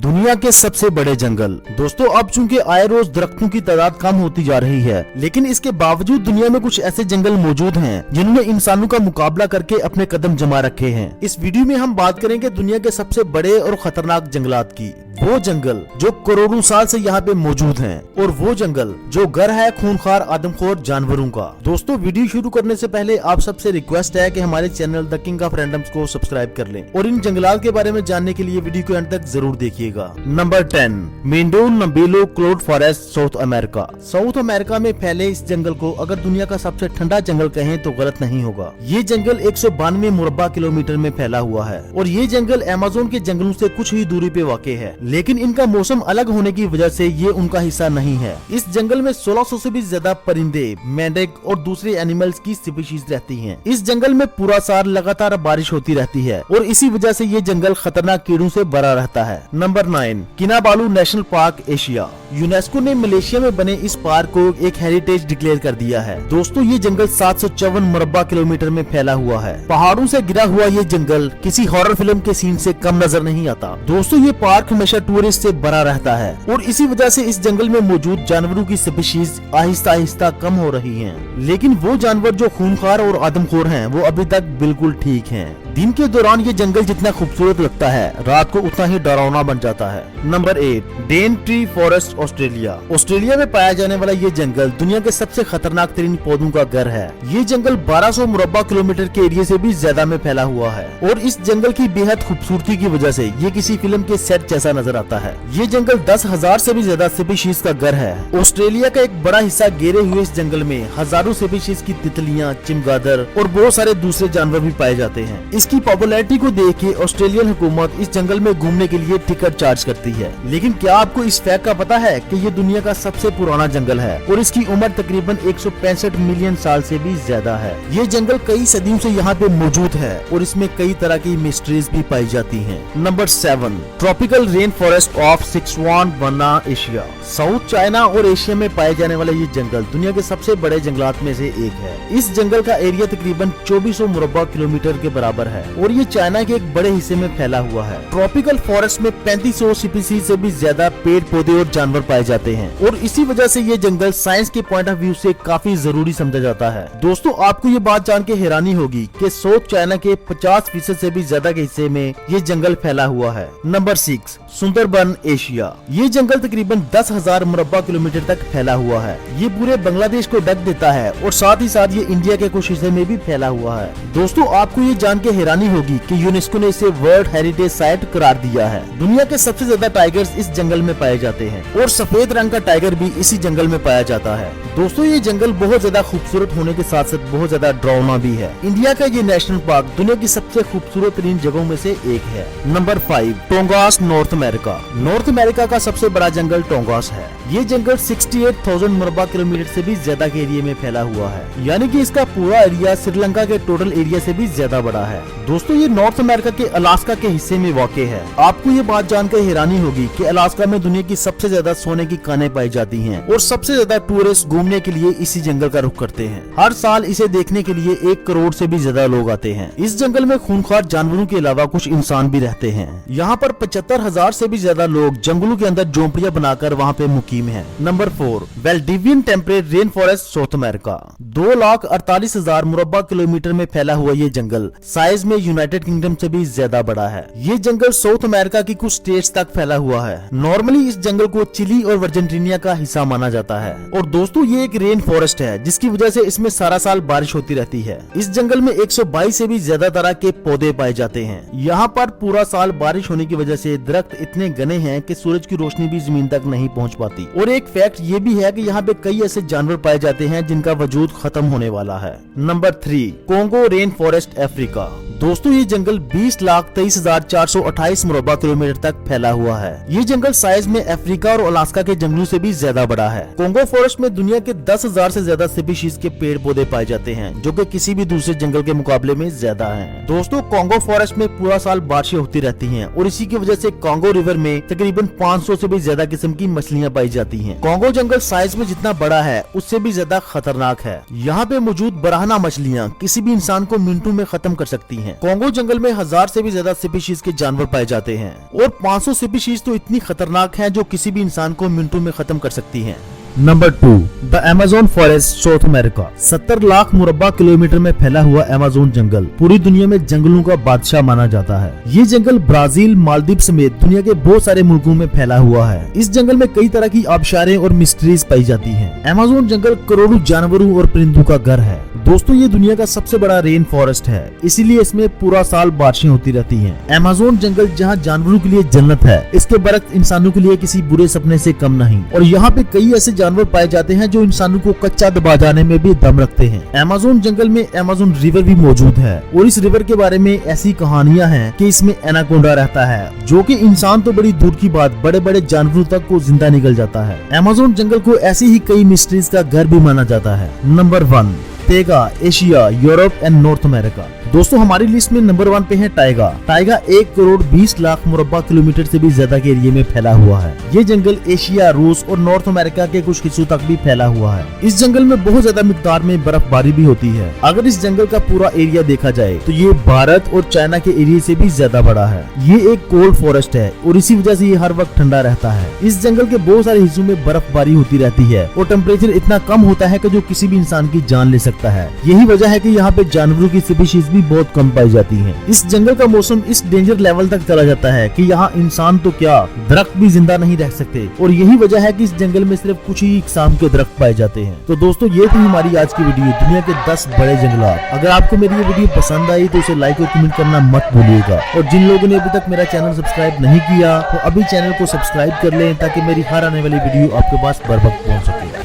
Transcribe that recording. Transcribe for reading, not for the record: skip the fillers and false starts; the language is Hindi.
दुनिया के सबसे बड़े जंगल। दोस्तों अब चूंकि आए रोज दरख्तों की तादाद कम होती जा रही है, लेकिन इसके बावजूद दुनिया में कुछ ऐसे जंगल मौजूद हैं जिन्होंने इंसानों का मुकाबला करके अपने कदम जमा रखे हैं। इस वीडियो में हम बात करेंगे दुनिया के सबसे बड़े और खतरनाक जंगलात की। वो जंगल जो करोड़ों साल से यहाँ पे मौजूद हैं, और वो जंगल जो घर है खूंखार आदमखोर जानवरों का। दोस्तों वीडियो शुरू करने से पहले आप सबसे रिक्वेस्ट है कि हमारे channel the king of randoms को सब्सक्राइब कर लें और इन जंगलात के बारे में जानने के लिए वीडियो को अंत तक जरूर देखिएगा। Number 10, Mindo Nambillo cloud forest, South America. South America में फैले इस जंगल को अगर दुनिया का सबसे ठंडा जंगल कहें तो गलत नहीं होगा। ये जंगल 192 मुरब्बा किलोमीटर में फैला हुआ है और ये जंगल अमेज़न के जंगलों से कुछ ही दूरी पे वाक़ है, लेकिन इनका मौसम अलग होने की वजह से ये उनका हिस्सा नहीं है। इस जंगल में 1600 से भी ज्यादा परिंदे, मेंढक और दूसरे एनिमल्स की स्पीशीज रहती हैं। इस जंगल में पूरा साल लगातार बारिश होती रहती है और इसी वजह से ये जंगल खतरनाक कीड़ों से भरा रहता है। Number 9, Kinabalu national park, Asia. UNESCO ने मलेशिया में बने इस पार्क को एक हेरिटेज डिक्लेयर कर दिया है। दोस्तों ये जंगल 754 मुरब्बा किलोमीटर में फैला हुआ है। पहाड़ों से घिरा हुआ ये जंगल किसी हॉरर फिल्म के सीन से कम नजर नहीं आता। दोस्तों ये पार्क हमेशा टूरिस्ट से भरा रहता है और इसी वजह से इस जंगल में मौजूद जानवरों की स्पीशीज आहिस्ता आहिस्ता कम हो रही हैं। लेकिन वो जानवर जो खूंखार और आदमखोर हैं, वो अभी तक बिल्कुल ठीक हैं। दिन के दौरान ये जंगल जितना खूबसूरत लगता है, रात को उतना ही डरावना बन जाता है। Number 8, Daintree forest, Australia. Australia में पाया जाने वाला ये जंगल दुनिया के सबसे खतरनाक तरीन पौधों का घर है। ये जंगल 1200 मुरब्बा किलोमीटर के एरिया से भी ज्यादा में फैला हुआ है और इस जंगल की बेहद खूबसूरती की वजह से ये किसी फिल्म के सेट जैसा नजर आता है। ये जंगल 10,000 से भी ज्यादा स्पीशीज का घर है। ऑस्ट्रेलिया का एक बड़ा हिस्सा घेरे हुए इस जंगल में हजारों स्पीशीज की तितलियां, चमगादड़ और बहुत सारे दूसरे जानवर भी पाए जाते हैं। इसकी पॉपुलैरिटी को देख के ऑस्ट्रेलियन हुकूमत इस जंगल में घूमने के लिए टिकट चार्ज करती है। लेकिन क्या आपको इस फैक्ट का पता है कि ये दुनिया का सबसे पुराना जंगल है और इसकी उम्र तकरीबन 165 मिलियन साल से भी ज्यादा है। ये जंगल कई सदियों से यहाँ पे मौजूद है और इसमें कई तरह की मिस्ट्रीज भी पाई जाती हैं। Number 7, tropical rain forest of Sichuan, बना, एशिया। साउथ चाइना और एशिया में पाए जाने वाला ये जंगल दुनिया के सबसे बड़े जंगलात में से एक है। इस जंगल का एरिया तकरीबन 2400 मुरब्बा किलोमीटर के बराबर है और ये चाइना के एक बड़े हिस्से में फैला हुआ है। ट्रॉपिकल फॉरेस्ट में 3500 स्पीशीज से भी ज्यादा पेड़ पौधे और जानवर पाए जाते हैं और इसी वजह से ये जंगल साइंस के पॉइंट ऑफ व्यू से काफी जरूरी समझा जाता है। दोस्तों आपको ये बात जान के हैरानी होगी कि साउथ चाइना के 50% से भी ज्यादा के हिस्से में ये जंगल फैला हुआ है। Number 6, Sundarban, Asia. ये जंगल तकरीबन 10,000 मुरब्बा किलोमीटर तक फैला हुआ है। ये पूरे बांग्लादेश को ढक देता है और साथ ही साथ ये इंडिया के कुछ हिस्से में भी फैला हुआ है। दोस्तों आपको ये जान के हैरानी होगी कि यूनेस्को ने इसे वर्ल्ड हेरिटेज साइट करार दिया है। दुनिया के सबसे ज्यादा टाइगर्स इस जंगल में पाए जाते हैं और सफेद रंग का टाइगर भी इसी जंगल में पाया जाता है। दोस्तों ये जंगल बहुत ज्यादा खूबसूरत होने के साथ साथ बहुत ज्यादा डरावना भी है। इंडिया का ये नेशनल पार्क दुनिया की सबसे खूबसूरत तरीन जगहों में से एक है। Number 5, Tongass, North America. North America का सबसे बड़ा जंगल टोंगास है। ये जंगल 68,000 मुरब्बा किलोमीटर से भी ज्यादा के एरिया में फैला हुआ है, यानी कि इसका पूरा एरिया श्रीलंका के टोटल एरिया से भी ज्यादा बड़ा है। दोस्तों ये नॉर्थ अमेरिका के अलास्का के हिस्से में वाक़ है। आपको ये बात जानकर हैरानी होगी कि अलास्का में दुनिया की सबसे ज्यादा सोने की खानें पाई जाती हैं और सबसे ज्यादा टूरिस्ट घूमने के लिए इसी जंगल का रुख करते हैं। हर साल इसे देखने के लिए 1 करोड़ से भी ज्यादा लोग आते हैं। इस जंगल में खूंखार जानवरों के अलावा कुछ इंसान भी रहते हैं। यहाँ पर 75,000 से भी ज्यादा लोग जंगलों के अंदर झोंपड़ियां बनाकर वहाँ पे मुकीम हैं। Number 4, Valdivian temperate rain forest, South America. 2,48,000 मुरब्बा किलोमीटर में फैला हुआ ये जंगल साइज में यूनाइटेड किंगडम से भी ज्यादा बड़ा है। ये जंगल साउथ अमेरिका की कुछ स्टेट्स तक फैला हुआ है। नॉर्मली इस जंगल को चिली और अर्जेंटीना का हिस्सा माना जाता है और दोस्तों ये एक रेन फॉरेस्ट है जिसकी वजह से इसमें सारा साल बारिश होती रहती है। इस जंगल में 122 से भी ज्यादा तरह के पौधे पाए जाते हैं। यहाँ पर पूरा साल बारिश होने की वजह से दरख्त इतने घने हैं कि सूरज की रोशनी भी जमीन तक नहीं पहुँच पाती। और एक फैक्ट ये भी है कि यहाँ पे कई ऐसे जानवर पाए जाते हैं जिनका वजूद खत्म होने वाला है। Number 3, Congo rain forest, Africa. दोस्तों ये जंगल 20,23,428 मुरब्बा किलोमीटर तक फैला हुआ है। ये जंगल साइज में अफ्रीका और अलास्का के जंगलों से भी ज्यादा बड़ा है। कोंगो फॉरेस्ट में दुनिया के 10,000 से ज्यादा स्पीशीज के पेड़ पौधे पाए जाते हैं जो कि किसी भी दूसरे जंगल के मुकाबले में ज्यादा हैं। दोस्तों कोंगो फॉरेस्ट में पूरा साल बारिशें होती रहती हैं और इसी की वजह से कोंगो रिवर में तकरीबन 500 से भी ज्यादा किस्म की मछलियाँ पाई जाती हैं। कोंगो जंगल साइज में जितना बड़ा है उससे भी ज्यादा खतरनाक है। यहाँ पे मौजूद बराहना मछलियाँ किसी भी इंसान को मिनटों में खत्म कर सकती हैं। कॉन्गो जंगल में 1000 से भी ज्यादा स्पीशीज के जानवर पाए जाते हैं और 500 स्पीशीज तो इतनी खतरनाक हैं जो किसी भी इंसान को मिनटों में खत्म कर सकती हैं। Number 2, the Amazon forest, South America. 70 lakh मुरब्बा किलोमीटर में फैला हुआ अमेज़न जंगल पूरी दुनिया में जंगलों का बादशाह माना जाता है। ये जंगल ब्राजील, मालदीव समेत दुनिया के बहुत सारे मुल्कों में फैला हुआ है। इस जंगल में कई तरह की आबशारें और मिस्ट्रीज पाई जाती हैं। अमेज़न जंगल करोड़ों जानवरों और परिंदों का घर है। दोस्तों, ये दुनिया का सबसे बड़ा रेन फॉरेस्ट है, इसीलिए इसमें पूरा साल बारिशें होती रहती हैं। अमेज़न जंगल जहाँ जानवरों के लिए जन्नत है, इसके बरक्स इंसानों के लिए किसी बुरे सपने से कम नहीं। और यहाँ पे कई ऐसे जानवर पाए जाते हैं जो इंसानों को कच्चा दबा जाने में भी दम रखते हैं। अमेज़न जंगल में अमेज़न रिवर भी मौजूद है और इस रिवर के बारे में ऐसी कहानियां हैं कि इसमें एनाकोंडा रहता है, जो कि इंसान तो बड़ी दूर की बात बड़े बड़े जानवरों तक को जिंदा निकल जाता है। अमेज़न जंगल को ऐसी ही कई मिस्ट्रीज का घर भी माना जाता है। Number 1, Tyga, Asia, Europe and north America. दोस्तों, हमारी लिस्ट में नंबर 1 पे है टाइगा। टाइगा 1 करोड़ 20 लाख मुरब्बा किलोमीटर से भी ज्यादा के एरिया में फैला हुआ है। ये जंगल एशिया, रूस और नॉर्थ अमेरिका के कुछ हिस्सों तक भी फैला हुआ है। इस जंगल में बहुत ज्यादा मिकदार में बर्फबारी भी होती है। अगर इस जंगल का पूरा एरिया देखा जाए तो ये भारत और चाइना के एरिया से भी ज्यादा बड़ा है। ये एक कोल्ड फॉरेस्ट है और इसी वजह से ये हर वक्त ठंडा रहता है। इस जंगल के बहुत सारे हिस्सों में बर्फबारी होती रहती है और टेम्परेचर इतना कम होता है कि जो किसी भी इंसान की जान ले सकता है। यही वजह है कि यहाँ पे जानवरों की स्पीशीज भी बहुत कम पाई जाती हैं। इस जंगल का मौसम इस डेंजर लेवल तक चला जाता है कि यहाँ इंसान तो क्या, दरख्त भी जिंदा नहीं रह सकते और यही वजह है कि इस जंगल में सिर्फ कुछ ही किस्म के दरख्त पाए जाते हैं। तो दोस्तों, ये थी हमारी आज की वीडियो, दुनिया के 10 बड़े जंगलात। अगर आपको मेरी ये वीडियो पसंद आई तो इसे लाइक और कमेंट करना मत भूलिएगा और जिन लोगों ने अभी तक मेरा चैनल सब्सक्राइब नहीं किया तो अभी चैनल को सब्सक्राइब कर लें ताकि मेरी हर आने वाली वीडियो आपके पास बर वक्त पहुँच सके।